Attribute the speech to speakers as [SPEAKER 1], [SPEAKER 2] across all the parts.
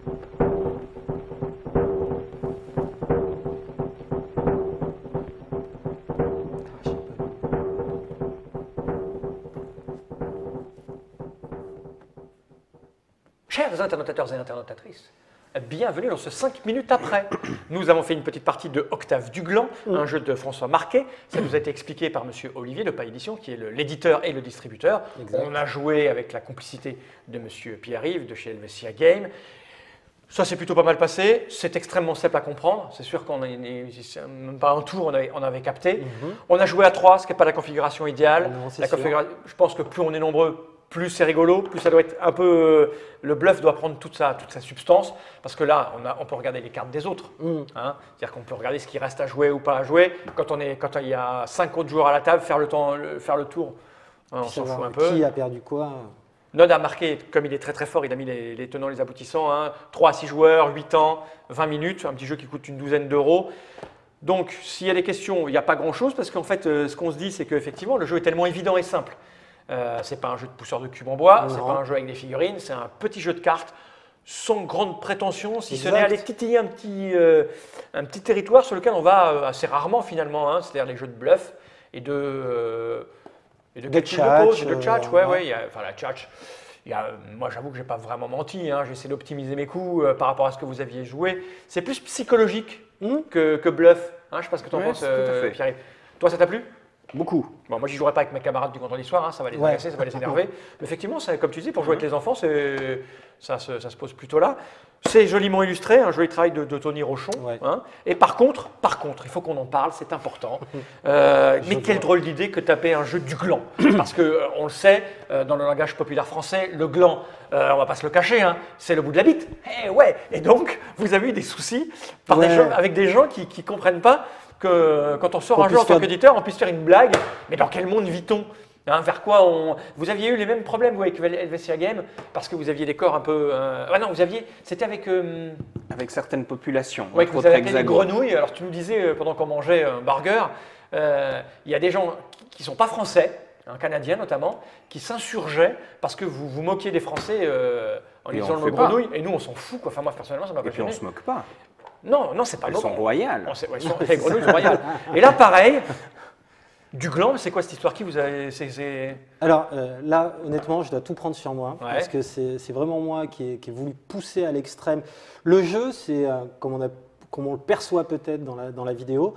[SPEAKER 1] Chers internautateurs et internautatrices, bienvenue dans ce 5 minutes après. Nous avons fait une petite partie de Octave du Gland, un jeu de François Marquet. Ça nous a été expliqué par monsieur Olivier de Paille Édition, qui est l'éditeur et le distributeur. Exact. On a joué avec la complicité de monsieur Pierre-Yves de chez Helvetia Game. Ça s'est plutôt pas mal passé, c'est extrêmement simple à comprendre. C'est sûr qu'on même pas un tour, on avait capté. On a joué à 3, ce qui n'est pas la configuration idéale. Non, je pense que plus on est nombreux, plus c'est rigolo, plus ça doit être un peu… le bluff doit prendre toute sa substance, parce que là, on peut regarder les cartes des autres. Hein, c'est-à-dire qu'on peut regarder ce qui reste à jouer ou pas à jouer. Quand il y a 5 autres joueurs à la table, faire le tour, on s'en fout un peu.
[SPEAKER 2] Qui a perdu quoi?
[SPEAKER 1] Nod a marqué, comme il est très très fort, il a mis les tenants, les aboutissants, hein, 3 à 6 joueurs, 8 ans, 20 minutes, un petit jeu qui coûte une douzaine d'euros. Donc, s'il y a des questions, il n'y a pas grand-chose, parce qu'en fait, ce qu'on se dit, c'est qu'effectivement, le jeu est tellement évident et simple. Ce n'est pas un jeu de pousseur de cubes en bois, ce n'est pas un jeu avec des figurines, c'est un petit jeu de cartes sans grande prétention, si ce n'est aller titiller un petit territoire sur lequel on va assez rarement finalement, hein, c'est-à-dire les jeux de bluff et de
[SPEAKER 2] tchatch,
[SPEAKER 1] la tchatch. Moi, j'avoue que je n'ai pas vraiment menti, hein, j'ai essayé d'optimiser mes coups par rapport à ce que vous aviez joué. C'est plus psychologique que bluff. Hein, je ne sais pas ce que tu en penses, Pierre-Yves. Toi, ça t'a plu?
[SPEAKER 2] Beaucoup.
[SPEAKER 1] Bon, moi, j'y jouerai pas avec mes camarades du vendredi soir, hein, ça va les agacer, ça va les énerver. Mais effectivement, comme tu dis, pour jouer avec les enfants, ça se pose plutôt là. C'est joliment illustré, un joli travail de Tony Rochon. Ouais. Hein. Et par contre, il faut qu'on en parle, c'est important. Mais quelle drôle d'idée que taper un jeu du gland. Parce qu'on le sait, dans le langage populaire français, le gland, on ne va pas se le cacher, hein, c'est le bout de la bite. Et donc, vous avez eu des soucis avec des gens qui ne comprennent pas que quand on sort un jeu en tant qu'éditeur, on puisse faire une blague. Mais dans quel monde vit-on? Hein, vers quoi Vous aviez eu les mêmes problèmes avec Helvetia Game parce que vous aviez des corps un peu… C'était avec…
[SPEAKER 3] Avec certaines populations.
[SPEAKER 1] Oui, vous avez appelé des grenouilles. Alors tu nous disais, pendant qu'on mangeait un burger, il y a des gens qui ne sont pas français, un Canadien notamment, qui s'insurgeaient parce que vous vous moquiez des Français en disant le mot grenouille. Et nous, on s'en fout. Quoi. Enfin, moi, personnellement, ça m'a passionné.
[SPEAKER 3] Et puis on ne se moque pas.
[SPEAKER 1] Non, c'est pas
[SPEAKER 3] Elles sont royales.
[SPEAKER 1] Les grenouilles sont royales. Et là, pareil… Du gland, c'est quoi cette histoire qui vous a…
[SPEAKER 2] Alors là, honnêtement, je dois tout prendre sur moi parce que c'est vraiment moi qui ai voulu pousser à l'extrême. Le jeu, c'est comme on le perçoit peut-être dans la vidéo,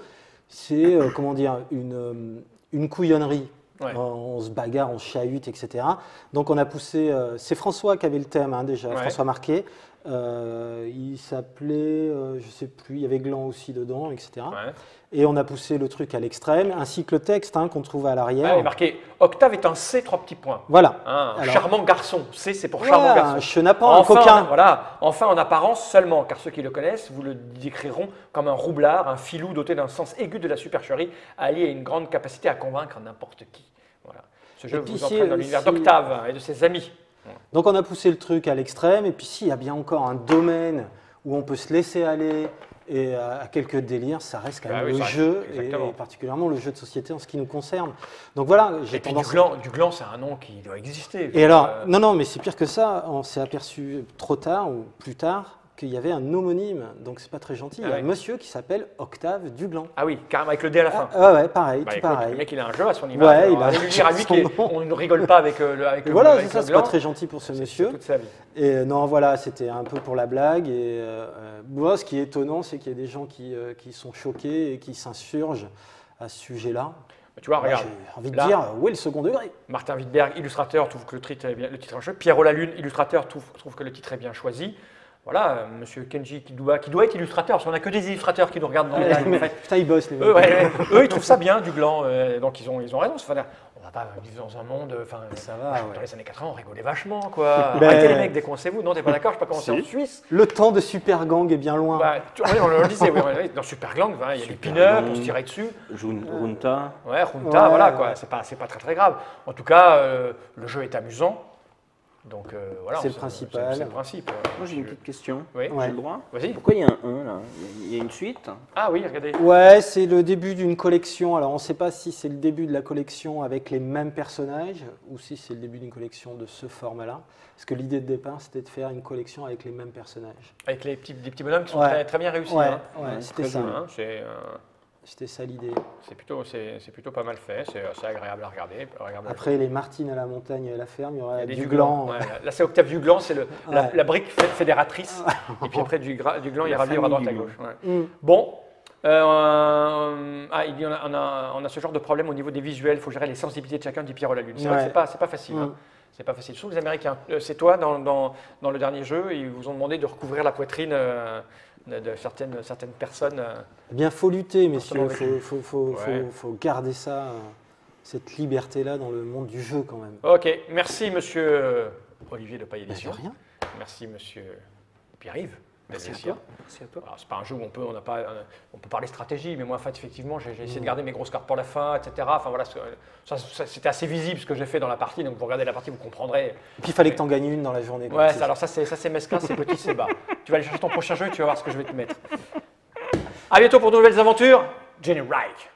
[SPEAKER 2] c'est comment dire une couillonnerie. Ouais. On se bagarre, on se chahute, etc. Donc on a poussé. C'est François qui avait le thème déjà, François Marquet. Il s'appelait, je ne sais plus, il y avait Gland aussi dedans, etc. Ouais. Et on a poussé le truc à l'extrême, ainsi que le texte qu'on trouve à l'arrière.
[SPEAKER 1] Il est marqué Octave est un C, 3 petits points.
[SPEAKER 2] Voilà.
[SPEAKER 1] Charmant garçon. C, c'est pour charmant garçon.
[SPEAKER 2] Un chenapan, un coquin.
[SPEAKER 1] Enfin en apparence seulement, car ceux qui le connaissent vous le décriront comme un roublard, un filou doté d'un sens aigu de la supercherie, allié à une grande capacité à convaincre n'importe qui. Voilà. Ce jeu vous entraîne dans l'univers d'Octave et de ses amis.
[SPEAKER 2] Donc on a poussé le truc à l'extrême, et puis s'il y a bien encore un domaine où on peut se laisser aller et à quelques délires, ça reste quand même le jeu, et particulièrement le jeu de société en ce qui nous concerne. Donc voilà, j'ai tendance…
[SPEAKER 1] Du gland, c'est un nom qui doit exister.
[SPEAKER 2] Et alors, non, mais c'est pire que ça, on s'est aperçu trop tard ou plus tard qu'il y avait un homonyme, donc c'est pas très gentil. Il y a un monsieur qui s'appelle Octave du Gland.
[SPEAKER 1] Ah oui, carrément avec le D à la fin.
[SPEAKER 2] Ouais, pareil, tout pareil.
[SPEAKER 1] Le mec, il a un jeu à son image.
[SPEAKER 2] Ouais, il a
[SPEAKER 1] lui dire à lui qu'on ne rigole pas avec le
[SPEAKER 2] voilà, c'est ça, c'est pas très gentil pour ce monsieur.
[SPEAKER 1] Toute sa vie.
[SPEAKER 2] Et non, voilà, c'était un peu pour la blague. Et moi, ce qui est étonnant, c'est qu'il y a des gens qui sont choqués et qui s'insurgent à ce sujet-là.
[SPEAKER 1] Tu vois, regarde.
[SPEAKER 2] J'ai envie de dire, où est le second degré?
[SPEAKER 1] Martin Wittberg, illustrateur, trouve que le titre est bien choisi. Pierrot Lalune, illustrateur, trouve que le titre est bien choisi. Voilà, monsieur Kenji qui doit être illustrateur, parce qu'on n'a que des illustrateurs qui nous regardent dans les lives. En fait.
[SPEAKER 2] Putain, ils bossent, les mecs.
[SPEAKER 1] Eux, ils trouvent ça bien, du gland, donc ils ont raison. On va pas vivre dans un monde,
[SPEAKER 2] ça va,
[SPEAKER 1] dans les années 80, on rigolait vachement, quoi. Arrêtez les mecs, déconcez-vous. Non, t'es pas d'accord, je sais pas comment c'est en Suisse.
[SPEAKER 2] Le temps de Super Gang est bien loin.
[SPEAKER 1] On le disait, dans Super Gang, il y a des pin-ups, on se tirait dessus.
[SPEAKER 3] Runta.
[SPEAKER 1] Ouais, Runta, voilà, quoi. C'est pas très grave. En tout cas, le jeu est amusant. Donc voilà,
[SPEAKER 2] C'est le principal.
[SPEAKER 1] C'est le principe.
[SPEAKER 3] Moi j'ai une petite question.
[SPEAKER 1] Oui.
[SPEAKER 3] J'ai le droit.
[SPEAKER 1] Vas-y.
[SPEAKER 3] Pourquoi il y a un 1 là? Il y a une suite?
[SPEAKER 1] Ah oui, regardez.
[SPEAKER 2] Ouais, c'est le début d'une collection. Alors, on ne sait pas si c'est le début de la collection avec les mêmes personnages ou si c'est le début d'une collection de ce format-là. Parce que l'idée de départ, c'était de faire une collection avec les mêmes personnages.
[SPEAKER 1] Avec des petits bonhommes qui sont
[SPEAKER 2] Ouais.
[SPEAKER 1] très bien réussis.
[SPEAKER 2] Ouais,
[SPEAKER 1] Hein.
[SPEAKER 2] ouais, c'était
[SPEAKER 3] très
[SPEAKER 2] ça.
[SPEAKER 3] joli.
[SPEAKER 1] Hein,
[SPEAKER 2] C'était ça l'idée.
[SPEAKER 1] c'est plutôt pas mal fait, c'est assez agréable à regarder.
[SPEAKER 2] Après, les Martines à la montagne et à la ferme, il y
[SPEAKER 1] il y
[SPEAKER 2] aura
[SPEAKER 1] a des
[SPEAKER 2] du gland.
[SPEAKER 1] Ouais, là, c'est Octave Duglan, c'est
[SPEAKER 2] Ouais.
[SPEAKER 1] la brique fédératrice. Et puis après, Duglan, il y
[SPEAKER 3] La
[SPEAKER 1] aura à droite à
[SPEAKER 3] famille
[SPEAKER 1] gauche. Ouais.
[SPEAKER 2] Mm.
[SPEAKER 1] Bon. On a ce genre de problème au niveau des visuels. Il faut gérer les sensibilités de chacun, dit Pierre Lalune. C'est vrai que c'est pas facile. Hein. C'est pas facile. Surtout les Américains. C'est toi, dans le dernier jeu, ils vous ont demandé de recouvrir la poitrine de certaines personnes.
[SPEAKER 2] Eh bien, faut lutter, messieurs.
[SPEAKER 1] Forcément,
[SPEAKER 2] Faut garder ça, cette liberté-là dans le monde du jeu quand même.
[SPEAKER 1] Ok, merci monsieur Olivier de Paille
[SPEAKER 2] Ben, de
[SPEAKER 1] Édition.
[SPEAKER 2] rien.
[SPEAKER 1] Merci monsieur Pierre-Yves.
[SPEAKER 3] Merci à
[SPEAKER 1] Bien sûr.
[SPEAKER 3] toi. Merci à toi.
[SPEAKER 1] Alors, c'est pas un jeu où on peut parler stratégie, mais moi, en fait, effectivement, j'ai essayé de garder mes grosses cartes pour la fin, etc. Enfin, voilà, c'était assez visible ce que j'ai fait dans la partie, donc vous regardez la partie, vous comprendrez.
[SPEAKER 2] Et puis, il fallait que tu en gagnes une dans la journée.
[SPEAKER 1] Ouais, alors ça c'est mesquin, c'est petit, c'est bas. Tu vas aller chercher ton prochain jeu et tu vas voir ce que je vais te mettre. À bientôt pour de nouvelles aventures. Jenny Reich.